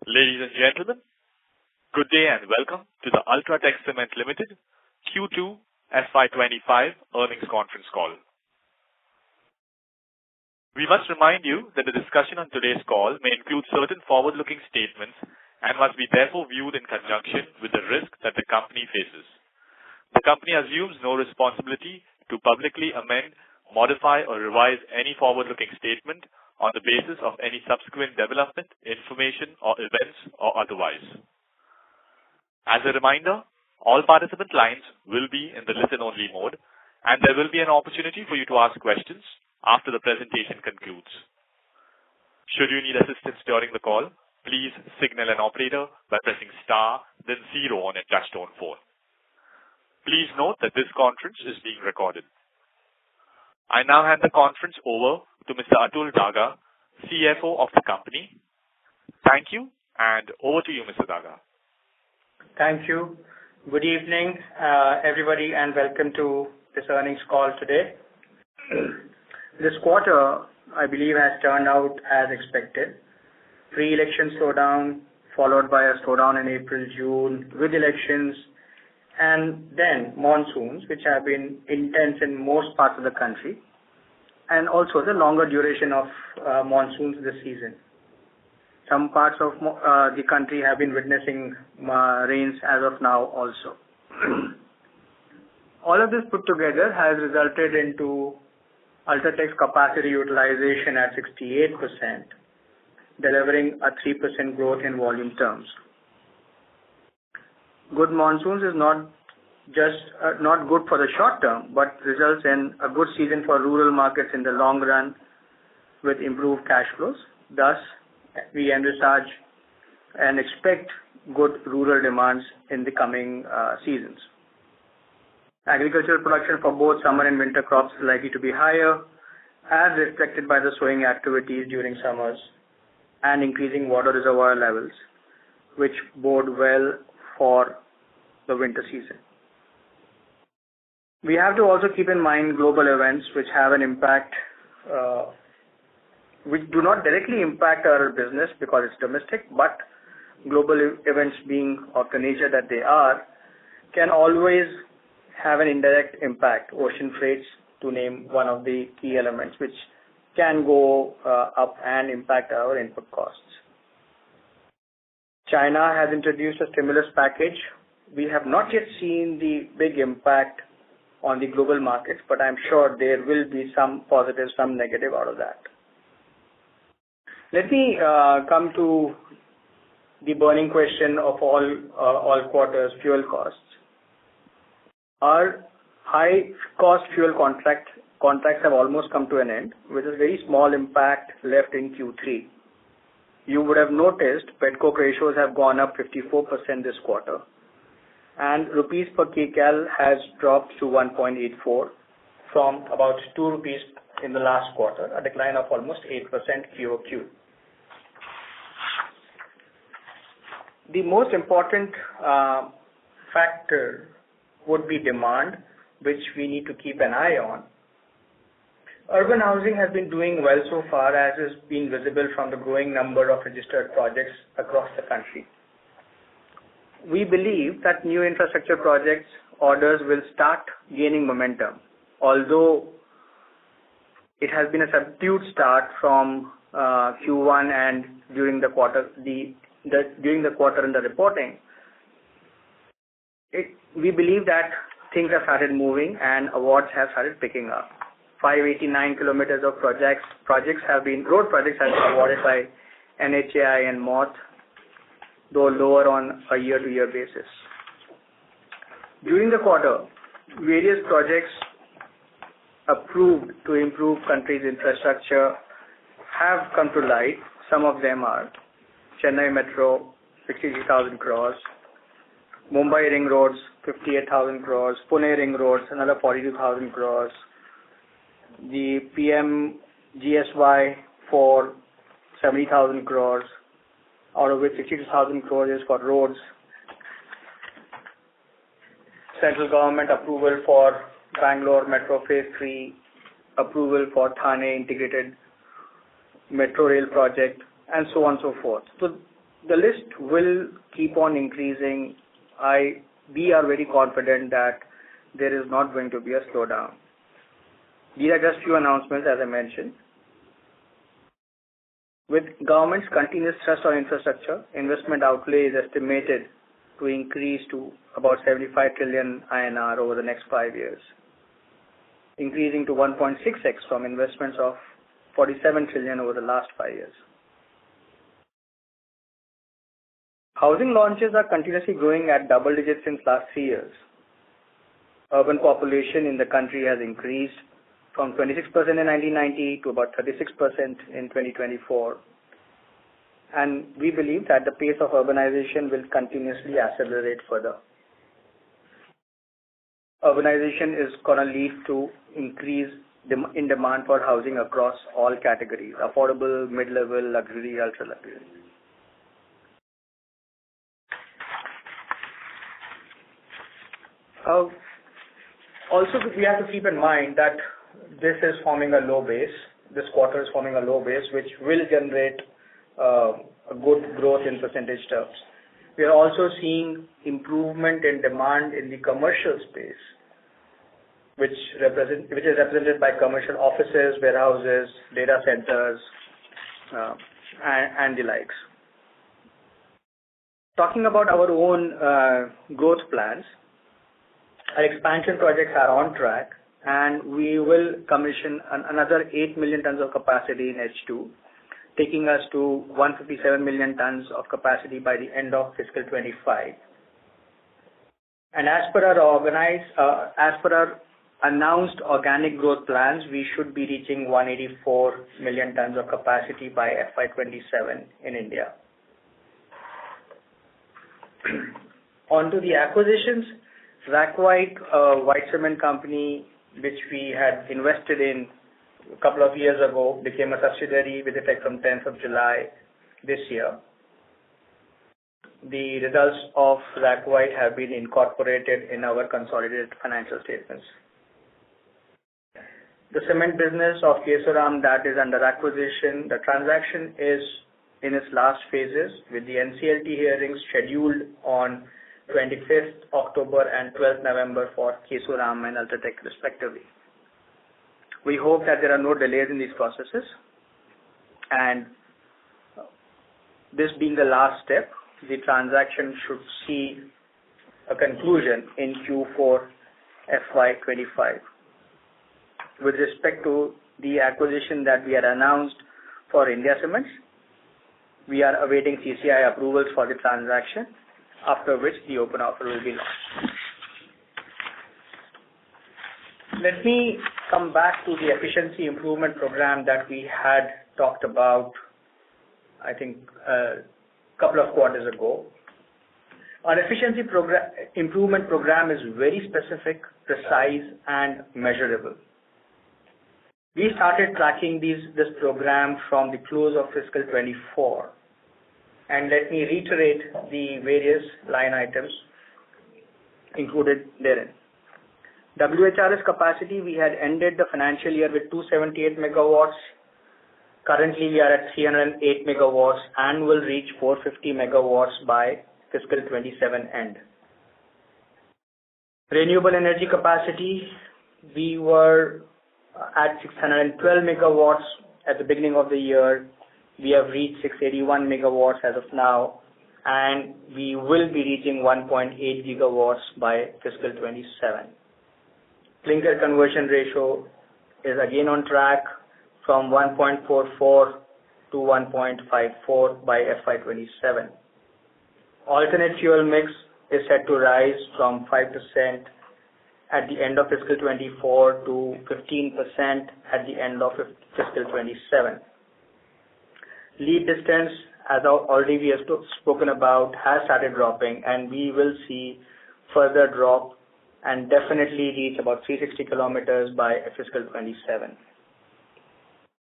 Ladies and gentlemen, good day and welcome to the UltraTech Cement Limited Q2 FY25 earnings conference call. We must remind you that the discussion on today's call may include certain forward-looking statements and must be therefore viewed in conjunction with the risk that the company faces. The company assumes no responsibility to publicly amend, modify or revise any forward-looking statement on the basis of any subsequent development, information or events or otherwise. As a reminder, all participant lines will be in the listen-only mode and there will be an opportunity for you to ask questions after the presentation concludes. Should you need assistance during the call, please signal an operator by pressing star then 0 on a touchtone phone. Please note that this conference is being recorded. I now hand the conference over to Mr. Atul Daga, CFO of the company. Thank you, and over to you, Mr. Daga. Thank you. Good evening, everybody, and welcome to this earnings call today. This quarter, I believe, has turned out as expected. Pre-election slowdown, followed by a slowdown in April, June, with elections, and then monsoons, which have been intense in most parts of the country, and also the longer duration of monsoons this season. Some parts of the country have been witnessing rains as of now also. All of this put together has resulted into UltraTech's capacity utilization at 68%, delivering a 3% growth in volume terms. Good monsoons is not just not good for the short term, but results in a good season for rural markets in the long run with improved cash flows. Thus, we envisage and expect good rural demands in the coming seasons. Agricultural production for both summer and winter crops is likely to be higher, as reflected by the sowing activities during summers and increasing water reservoir levels, which bode well for the winter season. We have to also keep in mind global events which have an impact, which do not directly impact our business because it's domestic, but global events being of the nature that they are, can always have an indirect impact. Ocean freights, to name one of the key elements, which can go up and impact our input costs. China has introduced a stimulus package. We have not yet seen the big impact on the global markets, but I'm sure there will be some positive, some negative out of that. Let me come to the burning question of all quarters, fuel costs. Our high-cost fuel contracts have almost come to an end, with a very small impact left in Q3. You would have noticed petcoke ratios have gone up 54% this quarter, and rupees per kcal has dropped to 1.84 from about 2 rupees in the last quarter, a decline of almost 8% QOQ. The most important factor would be demand, which we need to keep an eye on. Urban housing has been doing well so far, as has been visible from the growing number of registered projects across the country. We believe that new infrastructure projects orders will start gaining momentum, although it has been a subdued start from Q1 and during the quarter in the reporting. We believe that things have started moving and awards have started picking up. 589 kilometers of road projects have been awarded by NHAI and MoRTH, though lower on a year-to-year basis. During the quarter, various projects approved to improve country's infrastructure have come to light. Some of them are Chennai Metro, 63,000 crores, Mumbai Ring Roads, 58,000 crores, Pune Ring Roads, another 42,000 crores, the PM GSY for 70,000 crores, out of which 62,000 crores is for roads. Central government approval for Bangalore Metro Phase 3, approval for Thane Integrated Metro Rail Project, and so on and so forth. So the list will keep on increasing. We are very confident that there is not going to be a slowdown. These are just few announcements, as I mentioned. With government's continuous thrust on infrastructure, investment outlay is estimated to increase to about 75 trillion INR over the next 5 years, increasing to 1.6x from investments of 47 trillion over the last 5 years. Housing launches are continuously growing at double digits since last 3 years. Urban population in the country has increased from 26% in 1990 to about 36% in 2024. And we believe that the pace of urbanization will continuously accelerate further. Urbanization is going to lead to increase in demand for housing across all categories: affordable, mid-level, luxury, ultra-luxury. Also, we have to keep in mind that this is forming a low base. This quarter is forming a low base, which will generate a good growth in percentage terms. We are also seeing improvement in demand in the commercial space, which is represented by commercial offices, warehouses, data centers, and the likes. Talking about our own growth plans, our expansion projects are on track, and we will commission another 8 million tons of capacity in H2, taking us to 157 million tons of capacity by the end of fiscal 25. And as per our announced organic growth plans, we should be reaching 184 million tons of capacity by FY27 in India. On to the acquisitions. Zach White, white cement company, which we had invested in a couple of years ago, became a subsidiary with effect from 10th of July this year. The results of Zach White have been incorporated in our consolidated financial statements. The cement business of Kesoram that is under acquisition, the transaction is in its last phases, with the NCLT hearings scheduled on 25th October and 12th November for Kesoram and UltraTech respectively. We hope that there are no delays in these processes, and this being the last step, the transaction should see a conclusion in Q4 FY25. With respect to the acquisition that we had announced for India Cements, we are awaiting CCI approvals for the transaction, after which the open offer will be launched. Let me come back to the efficiency improvement program that we had talked about, I think, a couple of quarters ago. Our efficiency improvement program is very specific, precise, and measurable. We started tracking this program from the close of fiscal 24. And let me reiterate the various line items included therein. WHRS capacity, we had ended the financial year with 278 megawatts. Currently, we are at 308 megawatts and will reach 450 megawatts by fiscal 27 end. Renewable energy capacity, we were at 612 megawatts at the beginning of the year. We have reached 681 megawatts as of now, and we will be reaching 1.8 gigawatts by fiscal 27. Clinker conversion ratio is again on track from 1.44 to 1.54 by FY27. Alternate fuel mix is set to rise from 5% at the end of fiscal 24 to 15% at the end of fiscal 27. Lead distance, as already we have spoken about, has started dropping, and we will see further drop and definitely reach about 360 kilometers by fiscal 27.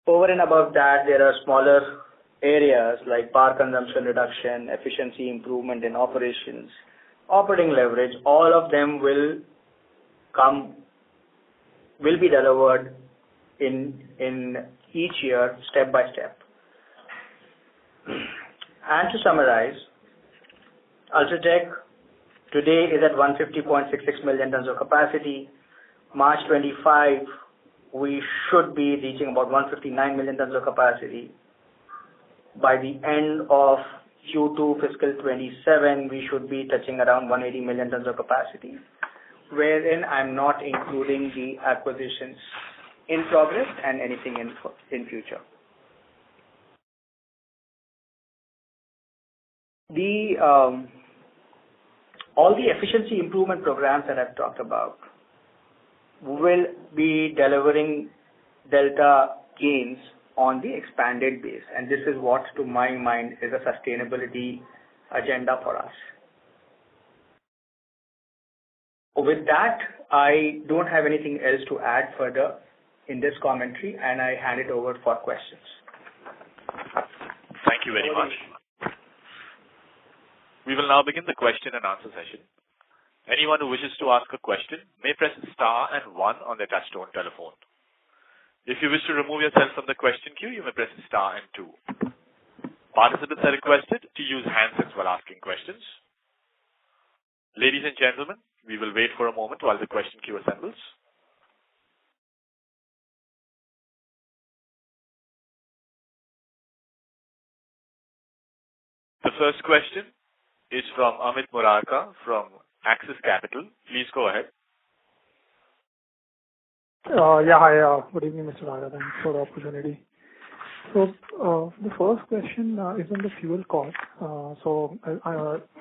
Over and above that, there are smaller areas like power consumption reduction, efficiency improvement in operations, operating leverage. All of them will be delivered in each year, step by step. And to summarize, UltraTech today is at 150.66 million tons of capacity. March 25, we should be reaching about 159 million tons of capacity. By the end of Q2 fiscal 27, we should be touching around 180 million tons of capacity, wherein I'm not including the acquisitions in progress and anything in future. All the efficiency improvement programs that I've talked about will be delivering delta gains on the expanded base, and this is what, to my mind, is a sustainability agenda for us. With that, I don't have anything else to add further in this commentary, and I hand it over for questions. Thank you very much. We will now begin the question and answer session. Anyone who wishes to ask a question may press star and 1 on their touchtone telephone. If you wish to remove yourself from the question queue, you may press star and 2. Participants are requested to use handsets while asking questions. Ladies and gentlemen, we will wait for a moment while the question queue assembles. The first question is from Amit Murarka from Axis Capital. Please go ahead. Hi. Good evening, Mr. Raja. Thanks for the opportunity. So the first question is on the fuel cost.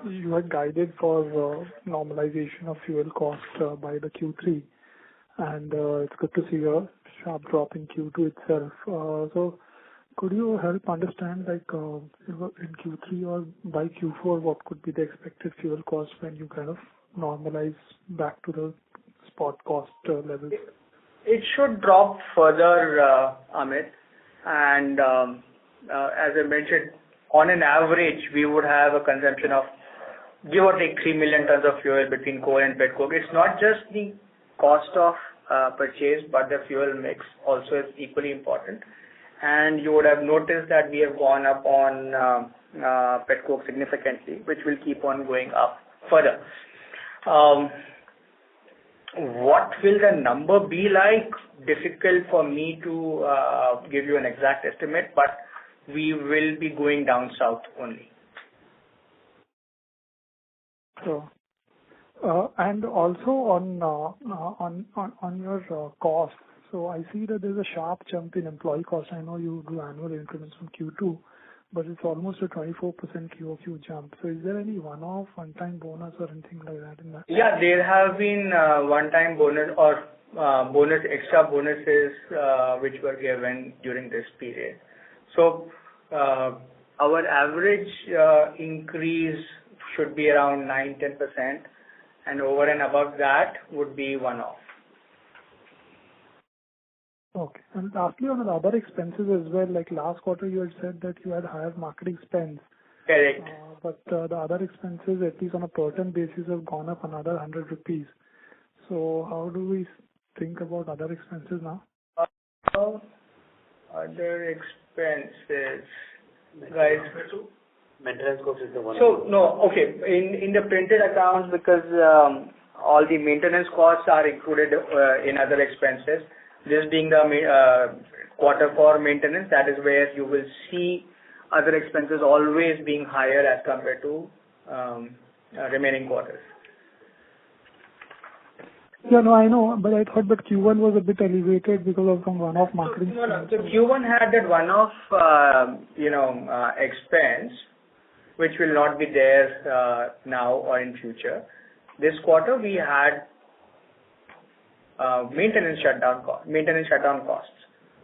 You had guided for normalization of fuel cost by the Q3, and it's good to see a sharp drop in Q2 itself. So could you help understand, like, in Q3 or by Q4, what could be the expected fuel cost when you kind of normalize back to the spot cost levels? It should drop further, Amit. And as I mentioned, on an average, we would have a consumption of give or take 3 million tons of fuel between coal and petcoke. It's not just the cost of purchase, but the fuel mix also is equally important. And you would have noticed that we have gone up on petcoke significantly, which will keep on going up further. What will the number be like? Difficult for me to give you an exact estimate, but we will be going down south only. Sure. And also on your cost. So I see that there's a sharp jump in employee cost. I know you do annual increments from Q2, but it's almost a 24% QOQ jump. So is there any one-time bonus or anything like that in that? Yeah, there have been one-time bonus or extra bonuses which were given during this period. So our average increase should be around 9-10%, and over and above that would be one-off. Okay. And lastly, on the other expenses as well, like last quarter you had said that you had higher marketing spends. Correct. But the other expenses, at least on a per ton basis, have gone up another 100 rupees. So how do we think about other expenses now? Other expenses, guys. Maintenance cost is the one. So no, okay. In the printed accounts, because all the maintenance costs are included in other expenses. This being the quarter for maintenance, that is where you will see other expenses always being higher as compared to remaining quarters. Yeah, no, I know, but I thought that Q1 was a bit elevated because of some one-off marketing. No. So Q1 had that one-off, expense, which will not be there now or in future. This quarter we had maintenance shutdown costs,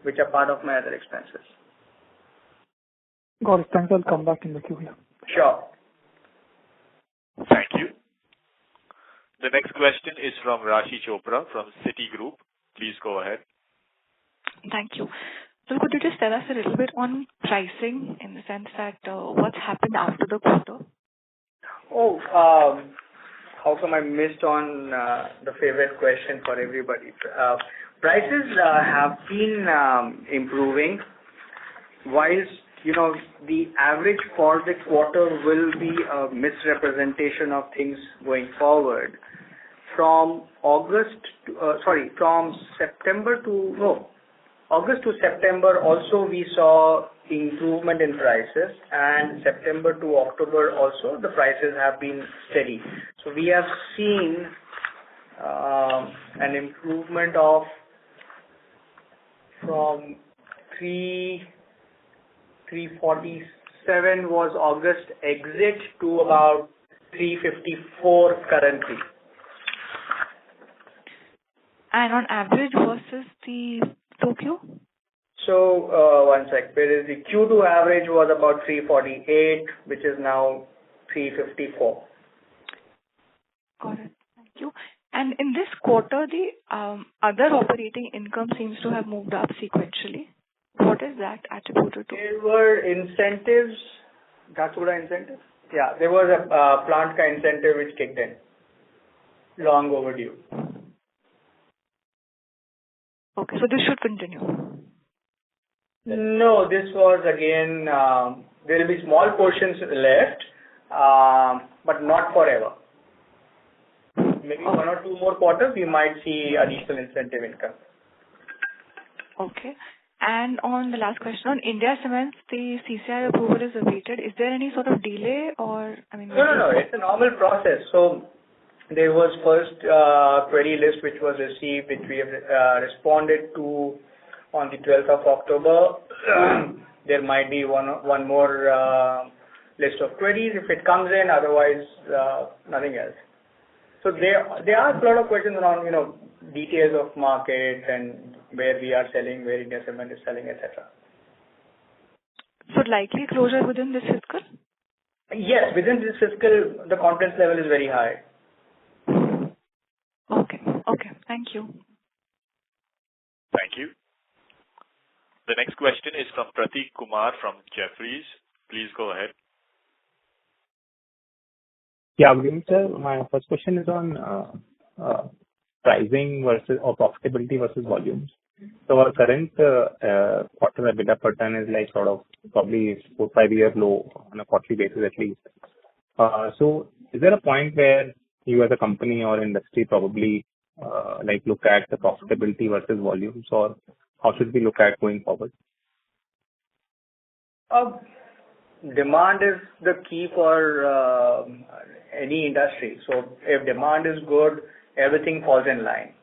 which are part of my other expenses. Got it. Thanks. I'll come back in the queue here. Sure. Thank you. The next question is from Rashi Chopra from Citigroup. Please go ahead. Thank you. So could you just tell us a little bit on pricing in the sense that what's happened after the quarter? How come I missed on the favorite question for everybody? Prices have been improving, whilst the average for the quarter will be a misrepresentation of things going forward. From August to September also we saw improvement in prices, and September to October also the prices have been steady. So we have seen an improvement of from 347 was August exit to about 354 currently. And on average versus the Tokyo? So, one sec. Where is the Q2 average was about 348, which is now 354. Got it. Thank you. And in this quarter, the other operating income seems to have moved up sequentially. What is that attributed to? There were incentives. That's what incentive? Yeah, there was a plant ka incentive which kicked in. Long overdue. Okay, so this should continue. No, this was again, there will be small portions left, but not forever. Maybe 1 or 2 more quarters, we might see additional incentive income. Okay. And on the last question, on India Cements, the CCI approval is awaited. Is there any sort of delay or, No. It's a normal process. So there was first query list which was received, which we have responded to on the 12th of October. There might be one more list of queries if it comes in, otherwise nothing else. So there are a lot of questions around, details of market and where we are selling, where India Cement is selling, etc. So likely closure within this fiscal? Yes, within this fiscal, the confidence level is very high. Okay. Thank you. Thank you. The next question is from Prateek Kumar from Jefferies. Please go ahead. Yeah, good evening, sir. My first question is on pricing versus or profitability versus volumes. So our current quarter EBITDA per ton is like sort of probably 4-5 year low on a quarterly basis at least. So is there a point where you as a company or industry probably look at the profitability versus volumes, or how should we look at going forward? Demand is the key for any industry. So if demand is good, everything falls in line.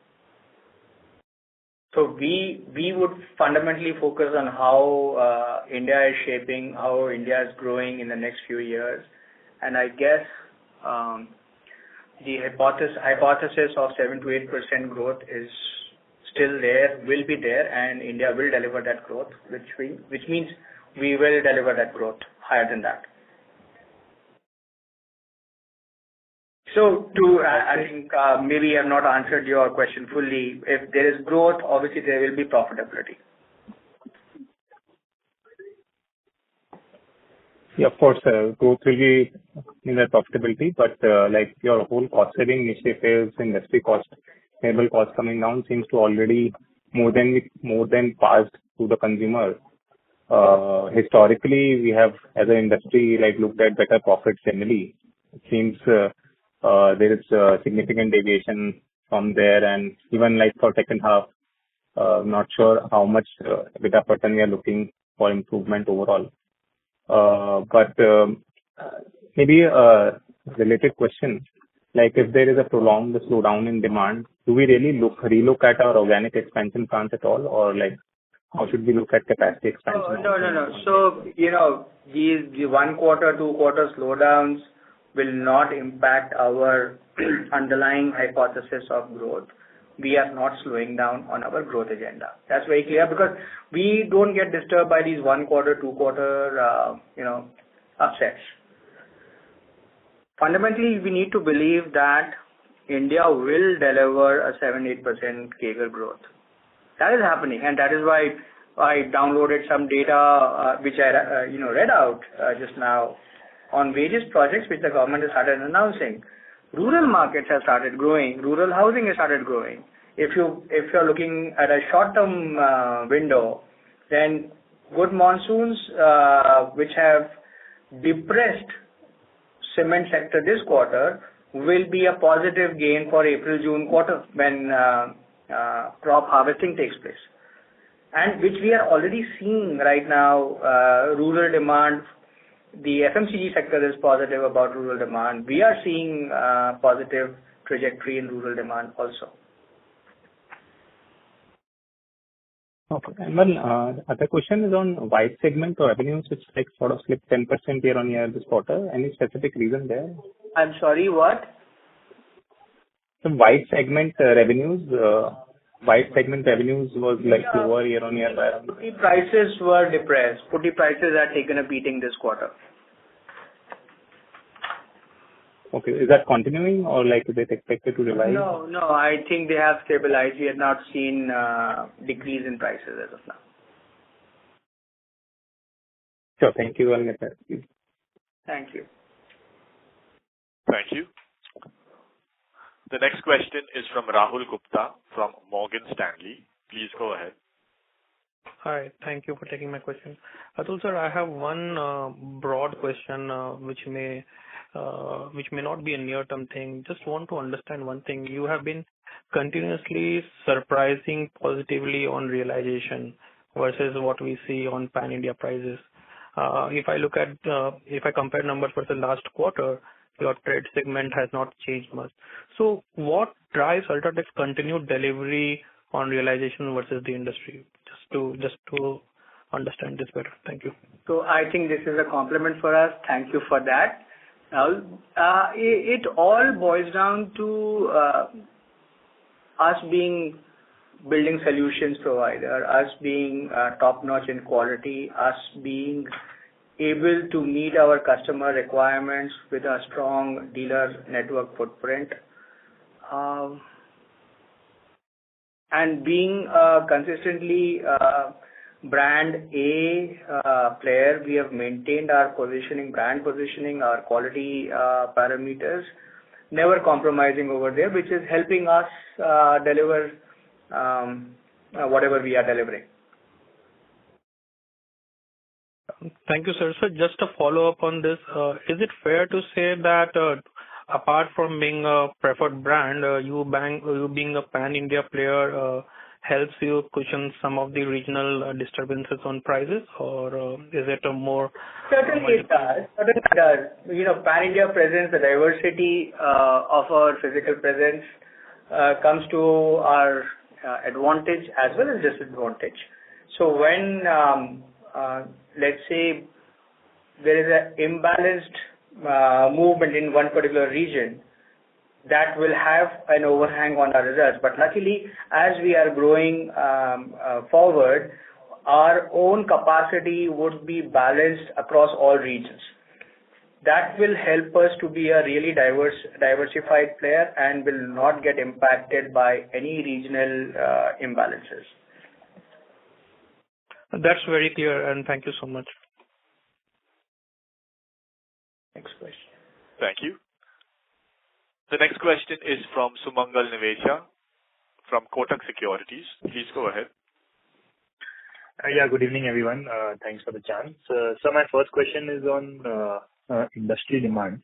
So we would fundamentally focus on how India is shaping, how India is growing in the next few years. And I guess the hypothesis of 7 to 8% growth is still there, will be there, and India will deliver that growth, which means we will deliver that growth higher than that. So I think maybe I have not answered your question fully. If there is growth, obviously there will be profitability. Yeah, of course, growth will be in the profitability, but your whole cost saving initiatives, industry cost, variable cost coming down seems to already more than passed to the consumer. Historically, we have as an industry looked at better profits generally. It seems there is a significant deviation from there, and even for second half, not sure how much EBITDA per ton we are looking for improvement overall. But maybe a related question, if there is a prolonged slowdown in demand, do we really relook at our organic expansion plans at all, or how should we look at capacity expansion? No. So, the 1 quarter, 2 quarter slowdowns will not impact our underlying hypothesis of growth. We are not slowing down on our growth agenda. That's very clear, because we don't get disturbed by these 1 quarter, 2 quarter, upsets. Fundamentally, we need to believe that India will deliver a 7-8% CAGR growth. That is happening, and that is why I downloaded some data which I read out just now on various projects which the government has started announcing. Rural markets have started growing. Rural housing has started growing. If you're looking at a short-term window, then good monsoons, which have depressed cement sector this quarter, will be a positive gain for April-June quarter when crop harvesting takes place. And which we are already seeing right now, rural demand. The FMCG sector is positive about rural demand. We are seeing positive trajectory in rural demand also. Okay. And one other question is on white segment revenues, which like sort of slipped 10% year-on-year this quarter. Any specific reason there? I'm sorry, what? The white segment revenues was like lower year-on-year. Putty prices were depressed. Putty prices are taken a beating this quarter. Okay. Is that continuing or like is it expected to revive? No. I think they have stabilized. We have not seen decrease in prices as of now. Sure. Thank you. I'll get that. Thank you. Thank you. The next question is from Rahul Gupta from Morgan Stanley. Please go ahead. Hi. Thank you for taking my question. Atul sir, I have one broad question which may not be a near-term thing. Just want to understand one thing. You have been continuously surprising positively on realization versus what we see on pan-India prices. If I compare numbers versus last quarter, your trade segment has not changed much. So what drives UltraTech's continued delivery on realization versus the industry? Just to understand this better. Thank you. So I think this is a compliment for us. Thank you for that. Now, it all boils down to us being building solutions provider, us being top-notch in quality, us being able to meet our customer requirements with a strong dealer network footprint, and being consistently brand A player. We have maintained our brand positioning, our quality parameters, never compromising over there, which is helping us deliver whatever we are delivering. Thank you, sir. So just a follow-up on this, is it fair to say that apart from being a preferred brand, you being a pan-India player helps you cushion some of the regional disturbances on prices, or is it a more... Certainly it does. Pan-India presence, the diversity of our physical presence comes to our advantage as well as disadvantage. So when, let's say, there is an imbalanced movement in one particular region, that will have an overhang on our results. But luckily, as we are growing forward, our own capacity would be balanced across all regions. That will help us to be a really diversified player and will not get impacted by any regional imbalances. That's very clear, and thank you so much. Next question. Thank you. The next question is from Sumangal Nevatia from Kotak Securities. Please go ahead. Yeah, good evening, everyone. Thanks for the chance. So my first question is on industry demand.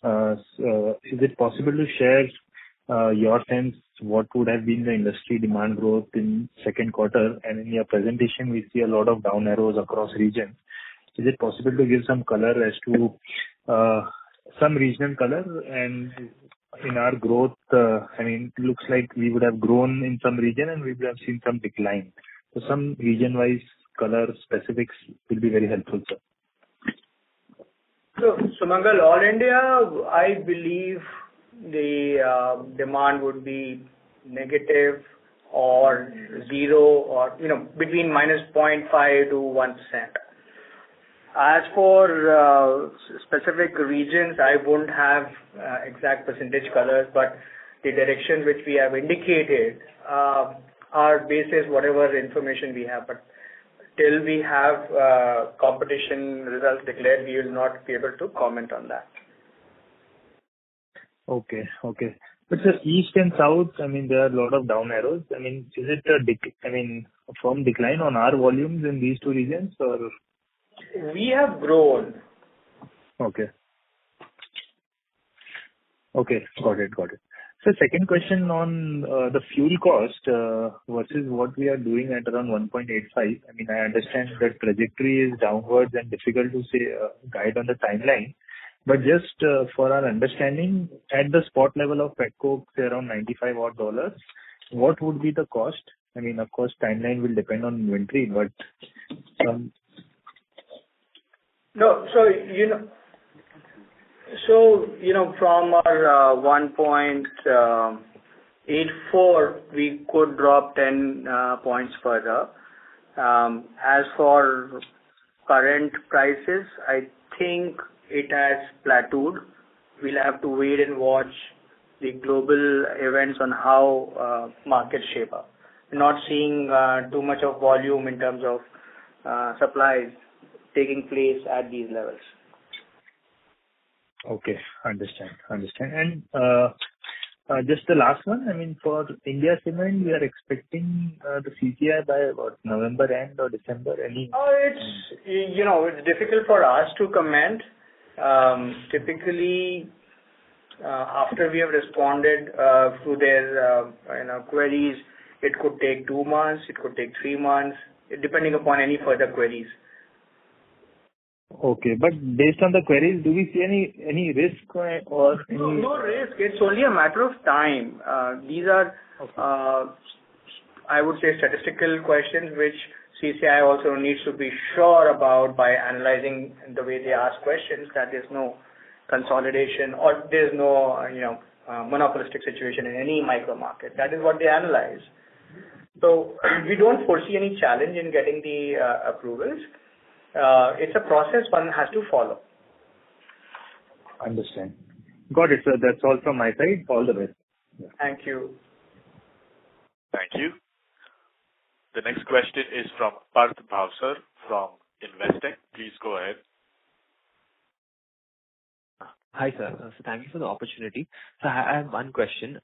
Is it possible to share your sense what would have been the industry demand growth in second quarter? And in your presentation, we see a lot of down arrows across regions. Is it possible to give some color as to some regional color? And in our growth, it looks like we would have grown in some region and we would have seen some decline. So some region-wise color specifics will be very helpful, sir. So, Sumangal, all India, I believe the demand would be negative or zero or, between minus 0.5 to 1%. As for specific regions, I won't have exact percentage colors, but the direction which we have indicated are basis whatever information we have. But till we have competition results declared, we will not be able to comment on that. Okay. But sir, east and south, I mean, there are a lot of down arrows. I mean, is it a firm decline on our volumes in these two regions or? We have grown. Okay. Okay. Got it. So second question on the fuel cost versus what we are doing at around 1.85. I mean, I understand that trajectory is downwards and difficult to say guide on the timeline. But just for our understanding, at the spot level of petcoke, say around $95 odd, what would be the cost? I mean, of course, timeline will depend on inventory, but No, from our 1.84, we could drop 10 points further. As for current prices, I think it has plateaued. We'll have to wait and watch the global events on how markets shape up. Not seeing too much of volume in terms of supplies taking place at these levels. okay, understand. And just the last one, I mean, for India Cement, we are expecting the CCI by what, November end or December? It's difficult for us to comment. Typically, after we have responded to their queries, it could take 2 months, it could take 3 months, depending upon any further queries. Okay, but based on the queries, do we see any risk or any? No risk. It's only a matter of time. These are, I would say, statistical questions which CCI also needs to be sure about by analyzing the way they ask questions, that there's no consolidation or there's no monopolistic situation in any micro market. That is what they analyze. So we don't foresee any challenge in getting the approvals. It's a process one has to follow. Understand. Got it, sir. That's all from my side. All the best. Yeah. Thank you. Thank you. The next question is from Parth Bhavsar from Investec. Please go ahead. Hi, sir. So thank you for the opportunity. So I have one question.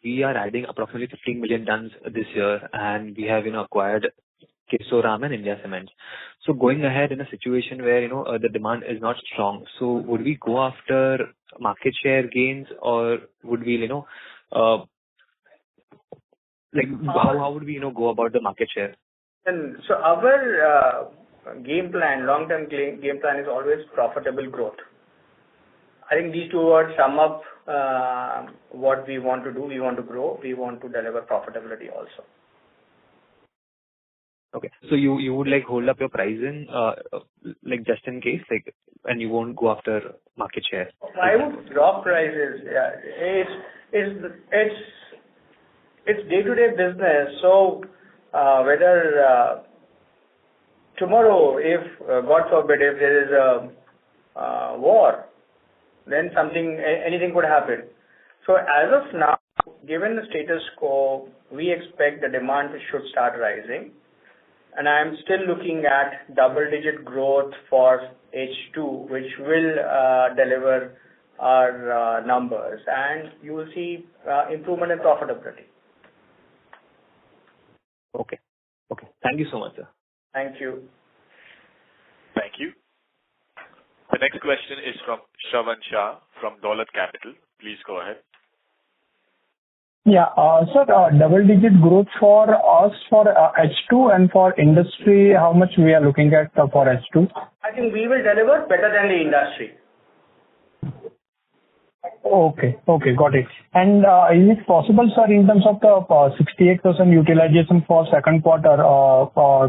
We are adding approximately 15 million tons this year, and we have acquired Kesoram and India Cement. So going ahead in a situation where the demand is not strong, so would we go after market share gains, or would we how would we go about the market share? And so our game plan, long-term game plan, is always profitable growth. I think these two words sum up what we want to do. We want to grow. We want to deliver profitability also. Okay. So you would hold up your pricing just in case, and you won't go after market share? I would drop prices. Yeah. It's day-to-day business. So whether tomorrow, if God forbid, if there is a war, then anything could happen. So as of now, given the status quo, we expect the demand should start rising. And I'm still looking at double-digit growth for H2, which will deliver our numbers. And you will see improvement in profitability. Okay. Thank you so much, sir. Thank you. Thank you. The next question is from Shravan Shah from Dolat Capital. Please go ahead. Yeah. Sir, double-digit growth for us for H2 and for industry, how much we are looking at for H2? I think we will deliver better than the industry. Okay, got it. And is it possible, sir, in terms of the 68% utilization for second quarter,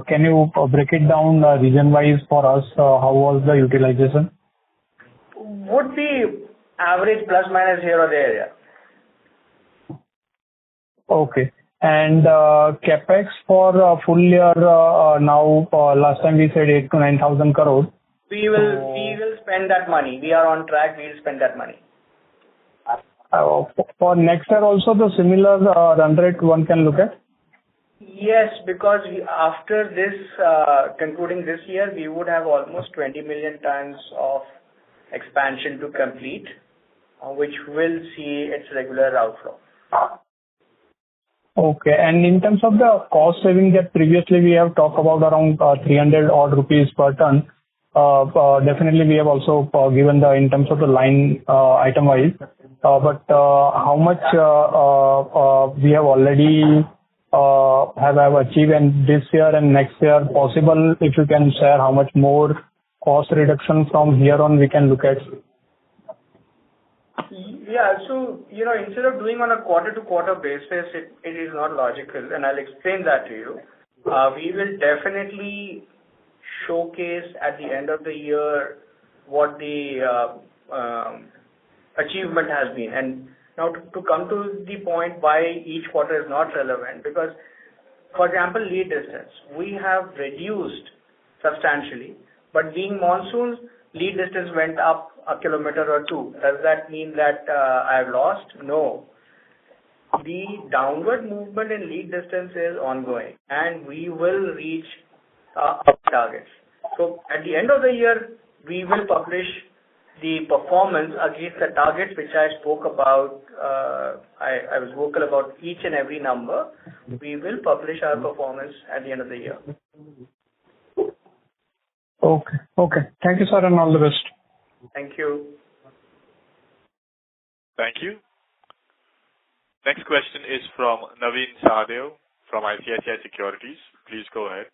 can you break it down region-wise for us? How was the utilization? Would be average plus minus here or there, yeah. Okay. And capex for full year now, last time we said 8,000 to 9,000 crore. We will spend that money. We are on track. We will spend that money. For next year also the similar run rate one can look at? Yes, because after this, concluding this year, we would have almost 20 million tons of expansion to complete. which will see its regular outflow. Okay. And in terms of the cost saving that previously we have talked about around 300 odd rupees per ton, definitely we have also given the in terms of the line item wise. But how much we have already have achieved in this year and next year possible, if you can share how much more cost reduction from here on we can look at? Yeah. So, instead of doing on a quarter-to-quarter basis, it is not logical, and I'll explain that to you. We will definitely showcase at the end of the year what the achievement has been. And now to come to the point why each quarter is not relevant, because, for example, lead distance, we have reduced substantially, but being monsoons, lead distance went up a kilometer or two. Does that mean that I have lost? No. The downward movement in lead distance is ongoing, and we will reach our targets. So at the end of the year, we will publish the performance against the targets which I spoke about. I was vocal about each and every number. We will publish our performance at the end of the year. Okay. Thank you, sir, and all the best. Thank you. Thank you. Next question is from Naveen Sahadeo from ICICI Securities. Please go ahead.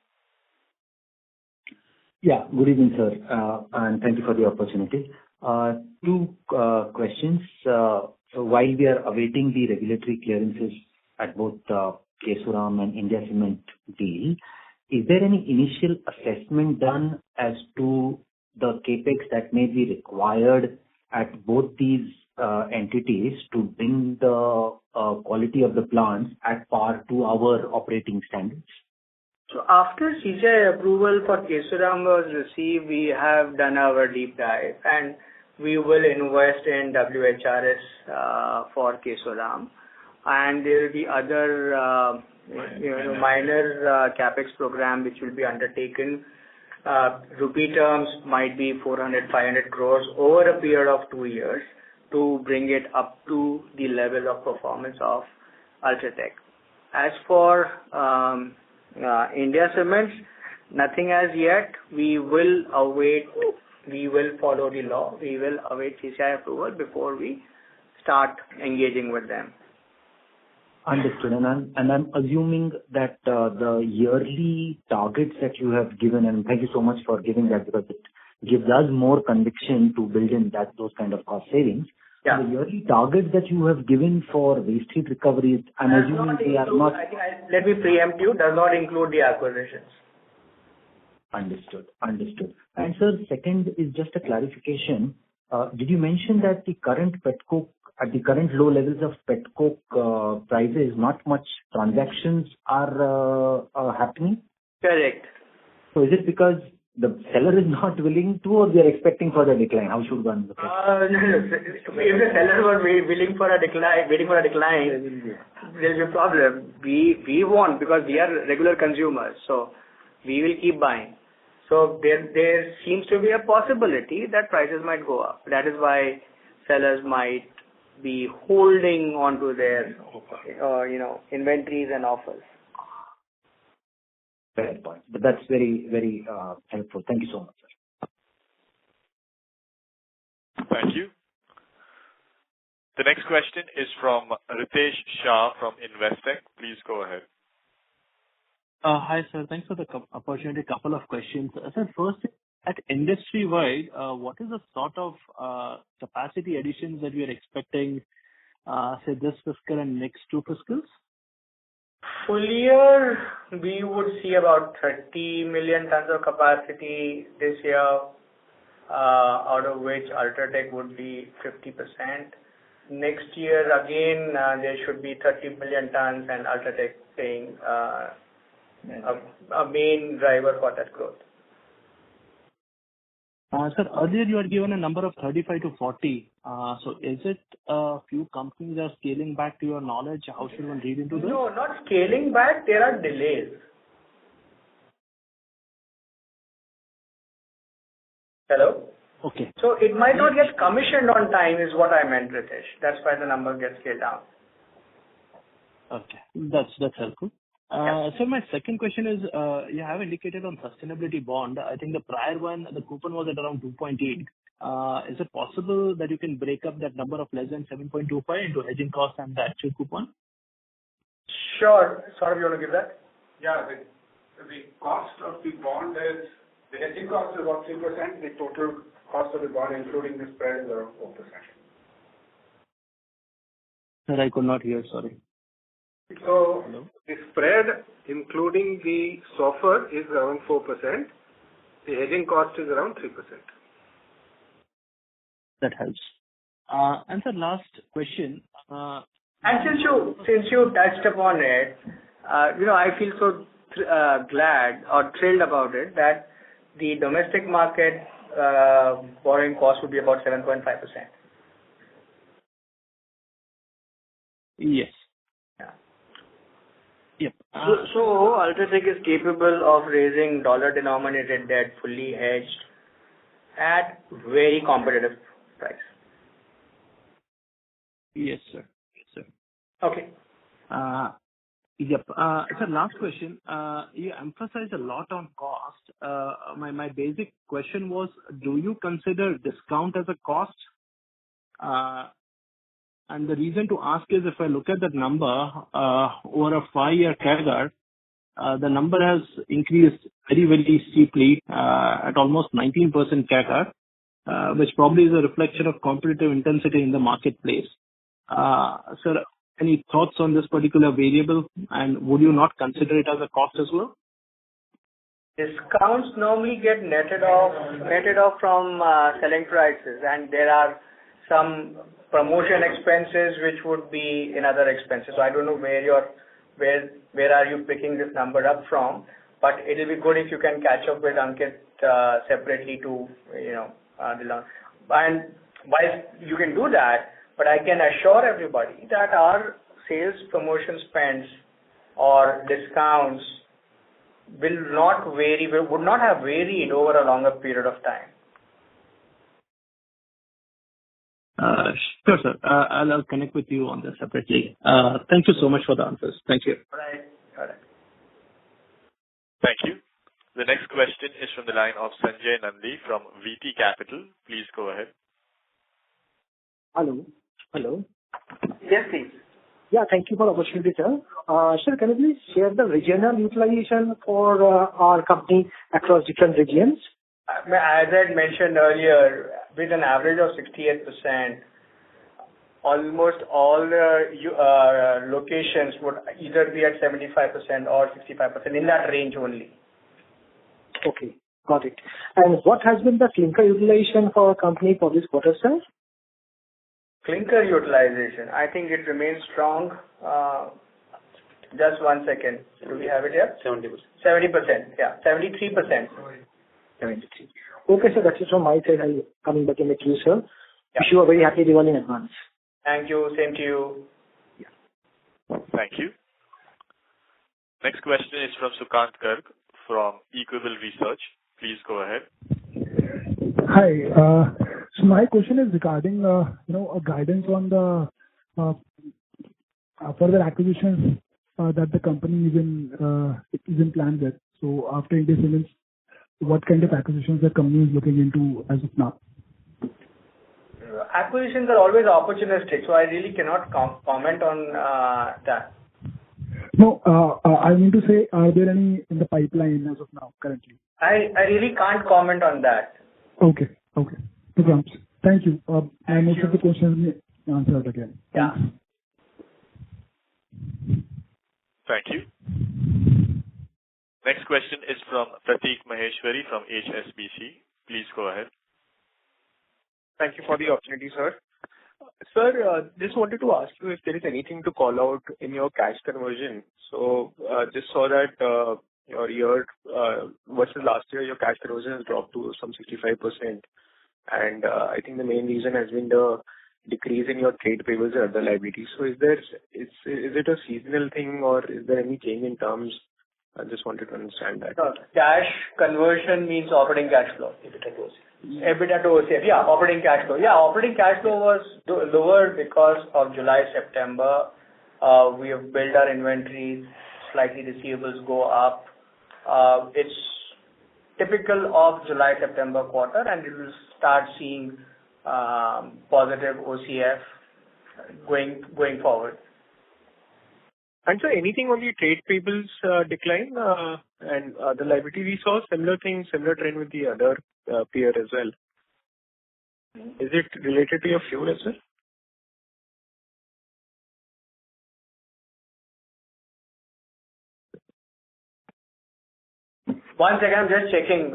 Yeah, good evening, sir, and thank you for the opportunity. Two questions. So while we are awaiting the regulatory clearances at both Kesoram and India Cement deal, is there any initial assessment done as to the capex that may be required at both these entities to bring the quality of the plants at par to our operating standards? So after CCI approval for Kesoram was received, we have done our deep dive, and we will invest in WHRS for Kesoram, and there will be other minor capex program which will be undertaken. Rupee terms might be 400-500 crores over a period of 2 years to bring it up to the level of performance of UltraTech. As for India Cements, nothing as yet. We will follow the law. We will await CCI approval before we start engaging with them. Understood. And I'm assuming that the yearly targets that you have given, and thank you so much for giving that, because it gives us more conviction to build in those kind of cost savings. Yeah. The yearly targets that you have given for waste heat recovery, I'm assuming they are not. Let me preempt you. Does not include the acquisitions. Understood. And sir, second is just a clarification. Did you mention that the current petcoke, at the current low levels of petcoke prices, not much transactions are happening? Correct. So is it because the seller is not willing to, or they are expecting further decline? How should one look at it? No. If the seller was waiting for a decline, there will be a problem. We want, because we are regular consumers, so we will keep buying. So there seems to be a possibility that prices might go up. That is why sellers might be holding on to their inventories and offers. Fair point. But that's very, very helpful. Thank you so much, sir. Thank you. The next question is from Ritesh Shah from Investec. Please go ahead. Hi, sir. Thanks for the opportunity. Couple of questions. Sir, first, at industry-wide, what is the sort of capacity additions that we are expecting, say, this fiscal and next 2 fiscals? Full year, we would see about 30 million tons of capacity this year, out of which UltraTech would be 50%. Next year, again, there should be 30 million tons, and UltraTech being a main driver for that growth. Sir, earlier you had given a number of 35 to 40. So is it a few companies are scaling back to your knowledge? How should one read into this? No, not scaling back. There are delays. Hello? Okay. So it might not get commissioned on time is what I meant, Ritesh. That's why the number gets scaled down. Okay. That's helpful. So my second question is, you have indicated on sustainability bond. I think the prior one, the coupon was at around 2.8. Is it possible that you can break up that number of less than 7.25 into hedging cost and the actual coupon? Sure. Saurabh, you want to give that? Yeah. The cost of the bond is, the hedging cost is about 3%. The total cost of the bond, including the spread, is around 4%. Sir, I could not hear. Sorry. So the spread, including the SOFR, is around 4%. The hedging cost is around 3%. That helps. And sir, last question. And since you touched upon it, I feel so glad or thrilled about it that the domestic market borrowing cost would be about 7.5%. Yes. Yeah. Yep. So UltraTech is capable of raising dollar-denominated debt fully hedged at very competitive price. Yes, sir. Yes, sir. Okay. Yep. Sir, last question. You emphasize a lot on cost. My basic question was, do you consider discount as a cost? And the reason to ask is if I look at that number over a 5-year CAGR, the number has increased very, very steeply at almost 19% CAGR, which probably is a reflection of competitive intensity in the marketplace. Sir, any thoughts on this particular variable, and would you not consider it as a cost as well? Discounts normally get netted off from selling prices, and there are some promotion expenses which would be in other expenses. So I don't know where are you picking this number up from, but it'll be good if you can catch up with Ankit separately to the loan. And while you can do that, but I can assure everybody that our sales promotion spends or discounts would not have varied over a longer period of time. Sure, sir. I'll connect with you on this separately. Thank you so much for the answers. Thank you. All right. Thank you. The next question is from the line of Sanjay Nandi from VT Capital. Please go ahead. Hello. Yes, please. Yeah, thank you for the opportunity, sir. Sir, can you please share the regional utilization for our company across different regions? As I had mentioned earlier, with an average of 68%, almost all the locations would either be at 75% or 65%, in that range only. Okay, got it. And what has been the clinker utilization for our company for this quarter, sir? Clinker utilization, I think it remains strong. Just 1 second. Do we have it here? 70%. 70%, yeah. 73%. 73. Okay, sir, that's it from my side. I'll coming back in the queue, sir. Yeah. Wish you a very happy Diwali in advance. Thank you. Same to you. Yeah. Thank you. Next question is from Sukant Garg from Equival Research. Please go ahead. Hi. So my question is regarding a guidance on the further acquisitions that the company is in plan with. So after India Cements, what kind of acquisitions the company is looking into as of now? Acquisitions are always opportunistic, so I really cannot comment on that. No, I mean to say, are there any in the pipeline as of now, currently? I really can't comment on that. Okay. No problem. Thank you. And most of the questions answered again. Yeah. Thank you. Next question is from Prateek Maheshwari from HSBC. Please go ahead. Thank you for the opportunity, sir. Sir, just wanted to ask you if there is anything to call out in your cash conversion. So, just saw that your year versus last year, your cash conversion has dropped to some 65%. And I think the main reason has been the decrease in your trade payables and other liabilities. So is it a seasonal thing, or is there any change in terms? I just wanted to understand that. Cash conversion means operating cash flow. EBITDA to OCF. Yeah, operating cash flow. Yeah, operating cash flow was lower because of July, September. We have built our inventory, slightly receivables go up. It's typical of July, September quarter, and you will start seeing positive OCF going forward. And so anything on the trade payables decline and the liability, we saw similar trend with the other peer as well. Is it related to your fuel as well? One second, I'm just checking.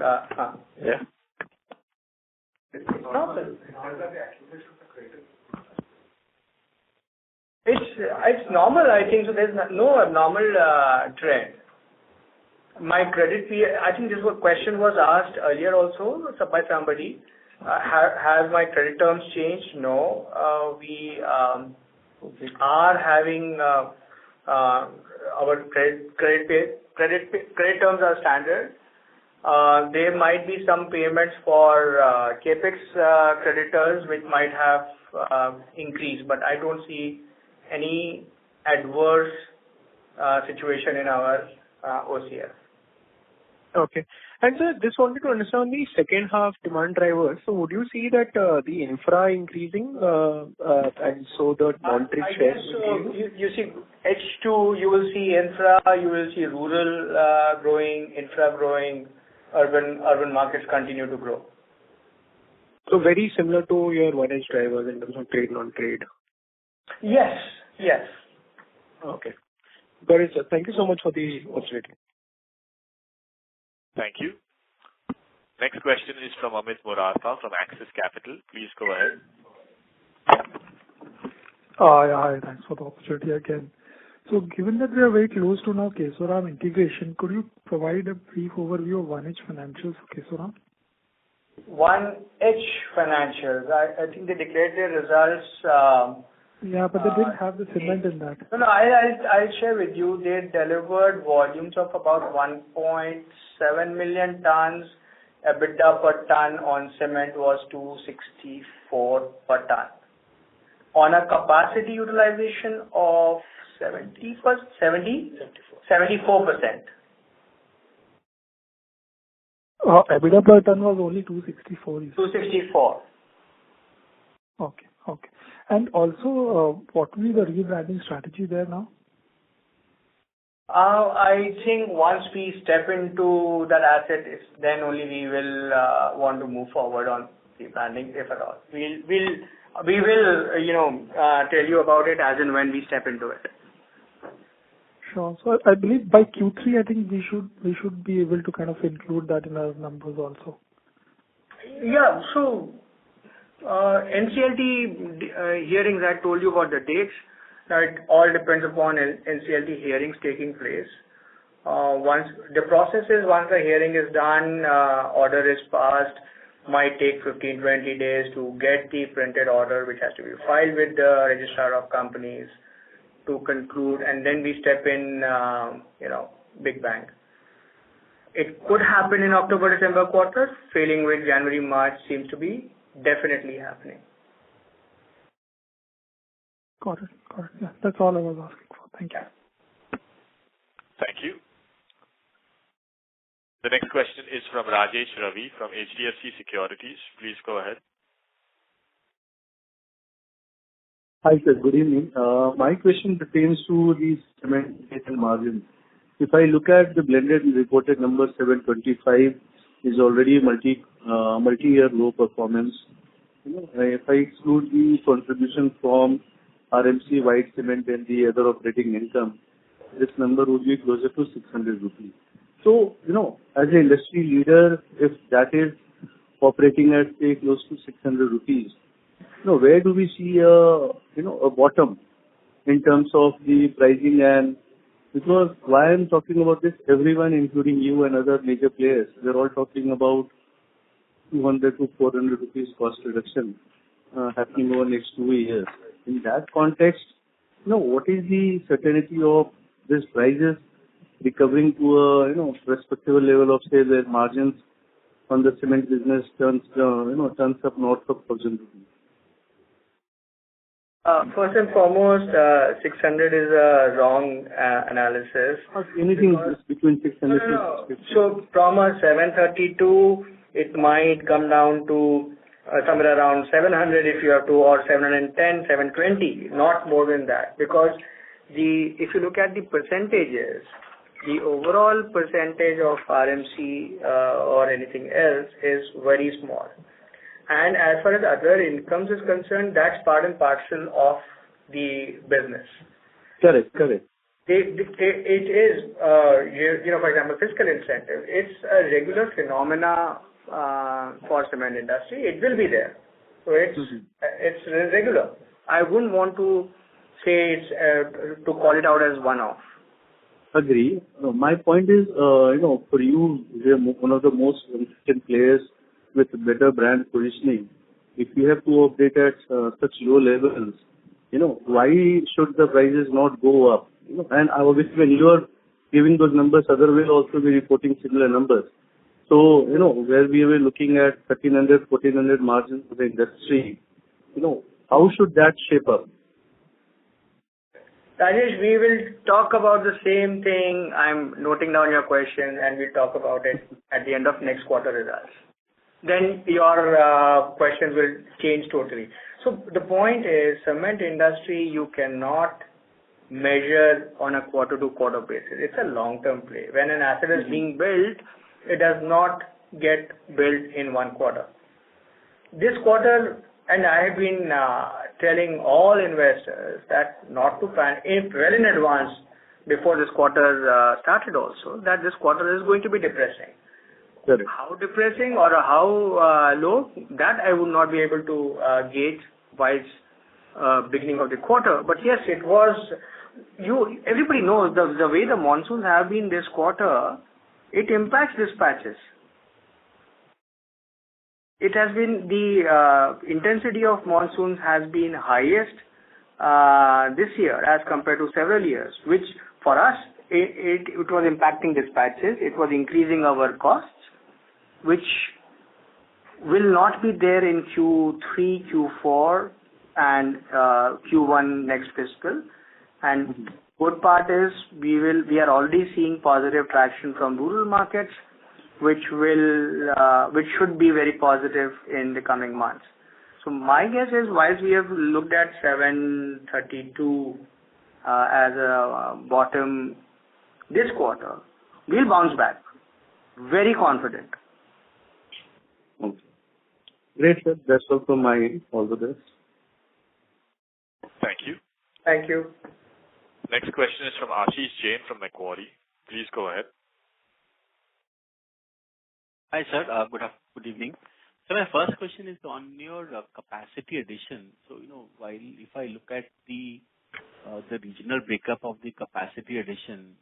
Yeah. It's normal, I think. So there's no abnormal trend. My credit period, I think this question was asked earlier also by somebody. Has my credit terms changed? No. We are having our credit terms are standard. There might be some payments for capex creditors which might have increased, but I don't see any adverse situation in our OCF. Okay. And sir, just wanted to understand the second half demand drivers. So would you see that the infra increasing and so the non-trade share? So you see H2, you will see infra, you will see rural growing, infra growing, urban markets continue to grow. So very similar to your 1H drivers in terms of trade, non-trade. Yes. Okay. Got it, sir. Thank you so much for the opportunity. Thank you. Next question is from Amit Murarka from Axis Capital. Please go ahead. Hi, thanks for the opportunity again. So given that we are very close to now Kesoram integration, could you provide a brief overview of 1H financials for Kesoram? 1H financials. I think they declared their results. Yeah, but they didn't have the cement in that. No, I'll share with you. They delivered volumes of about 1.7 million tons. EBITDA per ton on cement was 264 per ton. On a capacity utilization of 74%. EBITDA per ton was only 264. 264. Okay. And also, what will be the rebranding strategy there now? I think once we step into that asset, then only we will want to move forward on rebranding, if at all. We will, tell you about it as and when we step into it. Sure. So I believe by Q3, I think we should be able to kind of include that in our numbers also. Yeah. So NCLT hearings, I told you about the dates. It all depends upon NCLT hearings taking place. Once the hearing is done, order is passed, might take 15-20 days to get the printed order, which has to be filed with the registrar of companies to conclude, and then we step in, big bang. It could happen in October-December quarter. Failing with January-March seems to be definitely happening. Got it. Yeah, that's all I was asking for. Thank you. Thank you. The next question is from Rajesh Ravi from HDFC Securities. Please go ahead. Hi, sir. Good evening. My question pertains to the cement and margin. If I look at the blended reported number 725 is already multi-year low performance. If I exclude the contribution from RMC, white cement and the other operating income, this number would be closer to 600 rupees. So, as an industry leader, if that is operating at, say, close to 600 rupees, where do we see a bottom in terms of the pricing? And because why I'm talking about this, everyone, including you and other major players, they're all talking about 200 to 400 rupees cost reduction happening over the next 2 years. In that context, what is the certainty of these prices recovering to a respectable level of, say, their margins on the cement business turns up north of 1,000 rupees? First and foremost, 600 is a wrong analysis. Anything between 600 No. to 650. So from a 732, it might come down to somewhere around 700 if you have to, or 710, 720, not more than that. Because if you look at the percentages, the overall percentage of RMC or anything else is very small. And as far as other incomes is concerned, that's part and parcel of the business. Correct. It is, for example, fiscal incentive. It's a regular phenomena for cement industry. It will be there. So it's regular. I wouldn't want to say it's to call it out as one-off. Agree. No, my point is, for you, we are one of the most consistent players with better brand positioning. If you have to operate at such low levels, why should the prices not go up? And obviously when you are giving those numbers, other will also be reporting similar numbers. So, where we were looking at 1,300, 1,400 margins for the industry, how should that shape up? Rajesh, we will talk about the same thing. I'm noting down your question and we'll talk about it at the end of next quarter results. Then your questions will change totally. So the point is, cement industry, you cannot measure on a quarter-to-quarter basis. It's a long-term play. When an asset is being built, it does not get built in one quarter. This quarter, and I have been telling all investors that not to panic, well in advance before this quarter started also, that this quarter is going to be depressing. Correct. How depressing or how low, that I would not be able to gauge by beginning of the quarter. But yes, it was. Everybody knows the way the monsoons have been this quarter, it impacts dispatches. It has been the intensity of monsoons has been highest this year as compared to several years, which for us it was impacting dispatches. It was increasing our costs, which will not be there in Q3, Q4, and Q1 next fiscal. And good part is we are already seeing positive traction from rural markets, which should be very positive in the coming months. So my guess is, whilst we have looked at 732 as a bottom this quarter, we'll bounce back. Very confident. Okay. Great, sir. That's all from my end. All the best. Thank you. Thank you. Next question is from Ashish Jain from Macquarie. Please go ahead. Hi, sir. Good evening. So my first question is on your capacity addition. So, while if I look at the regional breakup of the capacity addition,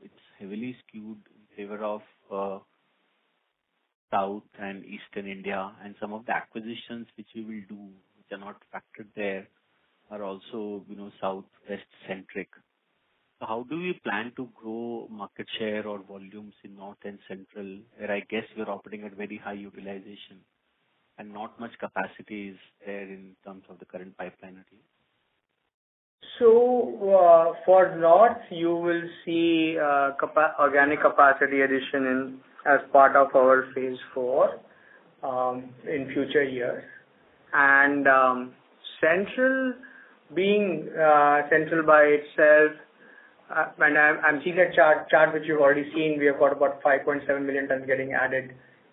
it's heavily skewed in favor of South and Eastern India, and some of the acquisitions which we will do, which are not factored there, are also, Southwest centric. So how do we plan to grow market share or volumes in North and Central, where I guess we're operating at very high utilization and not much capacity is there in terms of the current pipeline at least? So for North, you will see organic capacity addition as part of our phase 4 in future years. And Central, being Central by itself, and I'm seeing a chart which you've already seen. We have got about 5.7 million tons getting added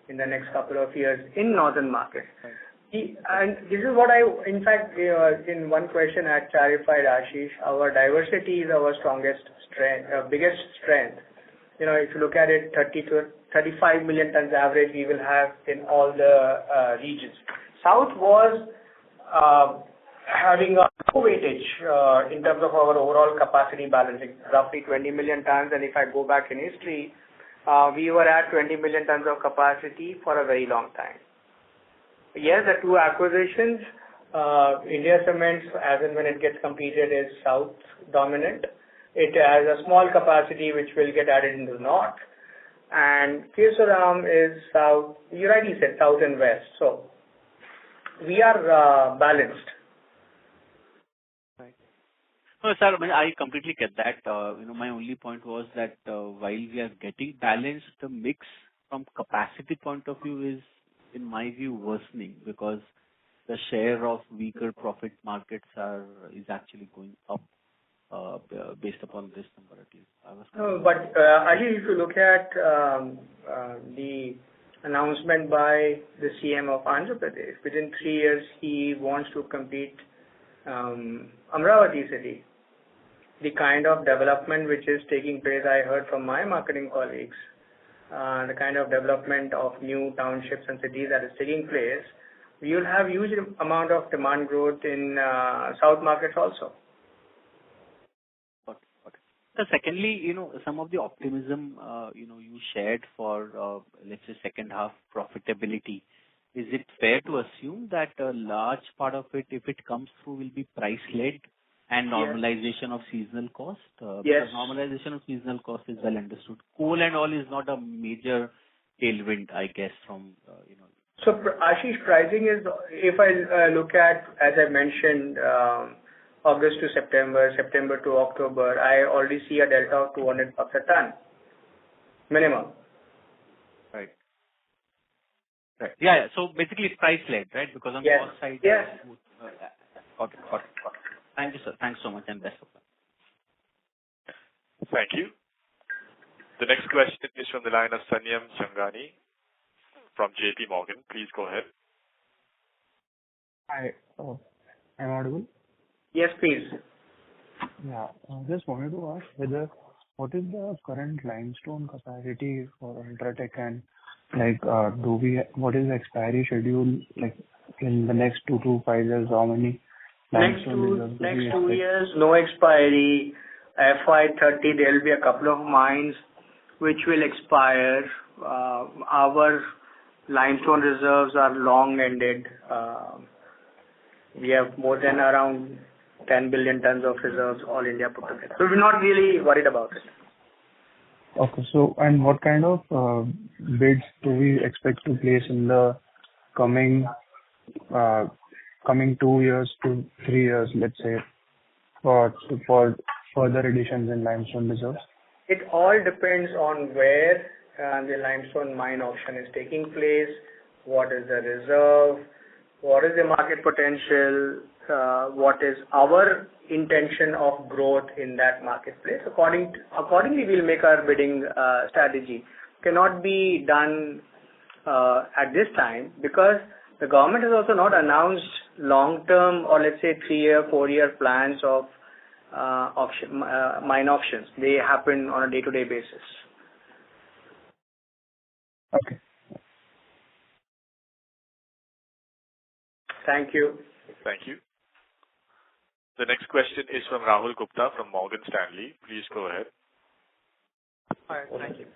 in the next couple of years in northern market. Right. And this is what in fact, in one question I clarified, Ashish, our diversity is our strongest strength, biggest strength. If you look at it, 30 to 35 million tons average we will have in all the regions. South was having a low weightage in terms of our overall capacity balancing, roughly 20 million tons. And if I go back in history, we were at 20 million tons of capacity for a very long time. Yes, the two acquisitions, India Cements, as and when it gets completed, is South dominant. It has a small capacity which will get added in the North. and Kesoram is south. You rightly said south and west. So we are balanced. No, sir, I completely get that. My only point was that while we are getting balanced, the mix from capacity point of view is, in my view, worsening because the share of weaker profit markets is actually going up based upon this number at least. But Ali, if you look at the announcement by the CM of Andhra Pradesh, within 3 years he wants to complete Amravati city. The kind of development which is taking place, I heard from my marketing colleagues, the kind of development of new townships and cities that is taking place, we will have huge amount of demand growth in south markets also. So secondly, some of the optimism, you shared for, let's say, second half profitability. Is it fair to assume that a large part of it, if it comes through, will be price-led and normalization of seasonal cost? Yes. Because normalization of seasonal cost is well understood. Coal and all is not a major tailwind, I guess, from, So Ashish, pricing is, if I look at, as I mentioned, August to September, September to October, I already see a delta of $200 a ton, minimum. Right. Yeah. So basically it's price-led, right? Because on the cost side. Yes. Got it. Thank you, sir. Thanks so much and best of luck. Thank you. The next question is from the line of Sanyam Changani from JP Morgan. Please go ahead. Hi. I'm audible? Yes, please. Yeah. I just wanted to ask what is the current limestone capacity for UltraTech and what is the expiry schedule in the next 2 to 5 years? How many limestone next 2 years, no expiry. FY30, there will be a couple of mines which will expire. Our limestone reserves are long ended. We have more than around 10 billion tons of reserves, all India put together. So we're not really worried about it. Okay. So, and what kind of bids do we expect to place in the coming 2 years to 3 years, let's say, for further additions in limestone reserves? It all depends on where the limestone mine auction is taking place, what is the reserve, what is the market potential, what is our intention of growth in that marketplace. Accordingly, we'll make our bidding strategy. Cannot be done at this time because the government has also not announced long-term or let's say 3-year, 4-year plans of mine auctions. They happen on a day-to-day basis. Okay. Thank you. Thank you. The next question is from Rahul Gupta from Morgan Stanley. Please go ahead. Hi, thank you.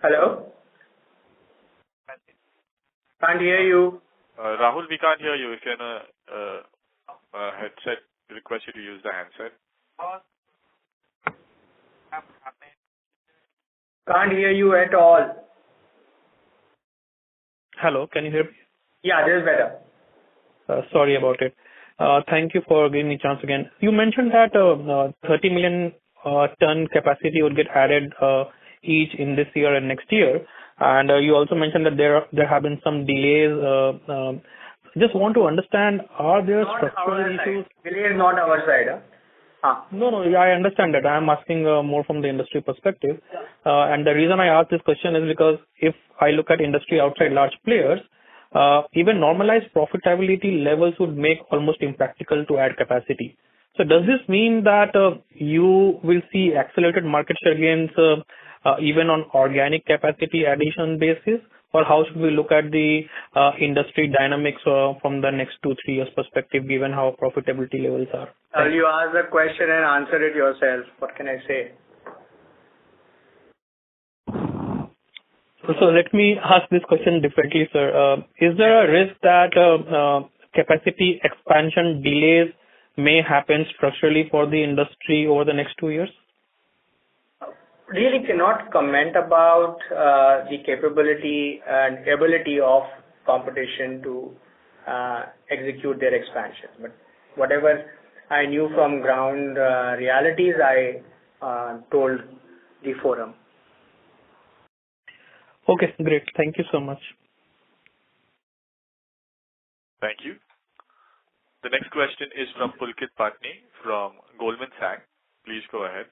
Hello? Can't hear you. Rahul, we can't hear you. If you're in a headset, we request you to use the handset. Can't hear you at all. Hello, can you hear me? Yeah, this is better. Sorry about it. Thank you for giving me a chance again. You mentioned that 30 million ton capacity would get added each in this year and next year. And you also mentioned that there have been some delays. Just want to understand, are there structural issues? Delay is not our side. No, I understand that. I am asking more from the industry perspective. And the reason I ask this question is because if I look at industry outside large players, even normalized profitability levels would make almost impractical to add capacity. So does this mean that you will see accelerated market share gains even on organic capacity addition basis? Or how should we look at the industry dynamics from the next 2-3 years perspective, given how profitability levels are? You ask the question and answer it yourself. What can I say? So let me ask this question differently, sir. Is there a risk that capacity expansion delays may happen structurally for the industry over the next 2 years? really cannot comment about the capability and ability of competition to execute their expansion. But whatever I knew from ground realities, I told the forum. Okay, great. Thank you so much. Thank you. The next question is from Pulkit Patni from Goldman Sachs. Please go ahead.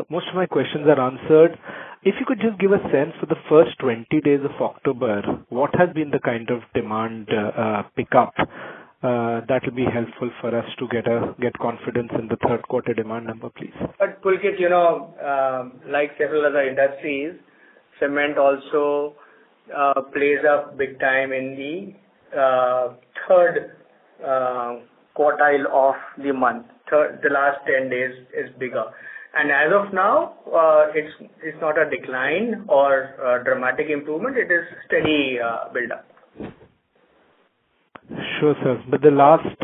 Most of my questions are answered. If you could just give a sense for the first 20 days of October, what has been the kind of demand pickup? That will be helpful for us to get confidence in the third quarter demand number, please. But Pulkit, like several other industries, cement also plays up big time in the third quartile of the month. The last 10 days is bigger. And as of now, it's not a decline or a dramatic improvement. It is steady build-up. Sure, sir. But the last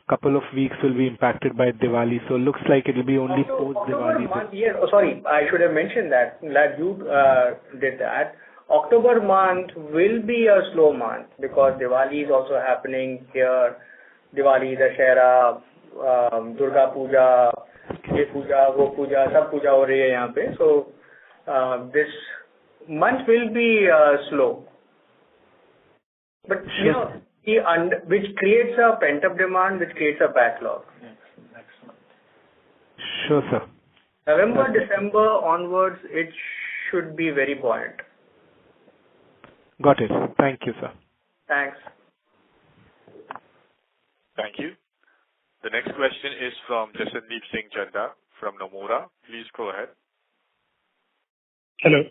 couple of weeks will be impacted by Diwali, so it looks like it will be only post-Diwali. Yes, sorry, I should have mentioned that. Glad you did that. October month will be a slow month because Diwali is also happening here. Diwali, Dashera, Durga Puja, ये पूजा वो पूजा सब पूजा हो रही है यहाँ पे. So this month will be slow, but which creates a pent-up demand, which creates a backlog. Sure, sir. November, December onwards, it should be very buoyant. Got it. Thank you, sir. Thanks. Thank you. The next question is from Jashandeep Singh Chadha from Nomura. Please go ahead. Hello.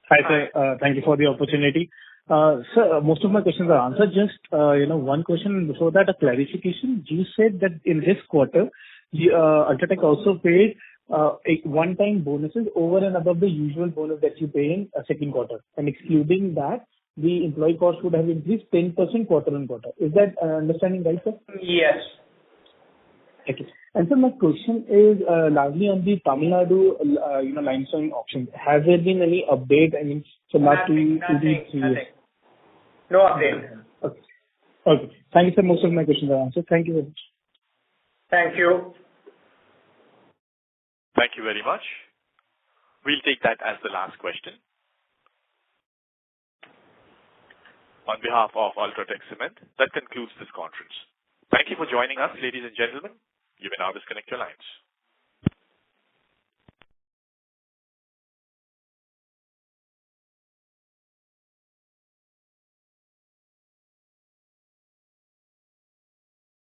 Hi, sir. Thank you for the opportunity. Sir, most of my questions are answered. Just, one question before that, a clarification. You said that in this quarter, UltraTech also paid one-time bonuses over and above the usual bonus that you pay in a second quarter. And excluding that, the employee cost would have increased 10% quarter-on-quarter. Is that understanding right, sir? Yes. Okay. And so my question is largely on the Tamil Nadu, limestone auction. Has there been any update? I mean, so last 2 to 3 years. No update. Okay. Okay. Thank you, sir. Most of my questions are answered. Thank you very much. Thank you. Thank you very much. We'll take that as the last question. On behalf of UltraTech Cement, that concludes this conference. Thank you for joining us, ladies and gentlemen. You may now disconnect your lines.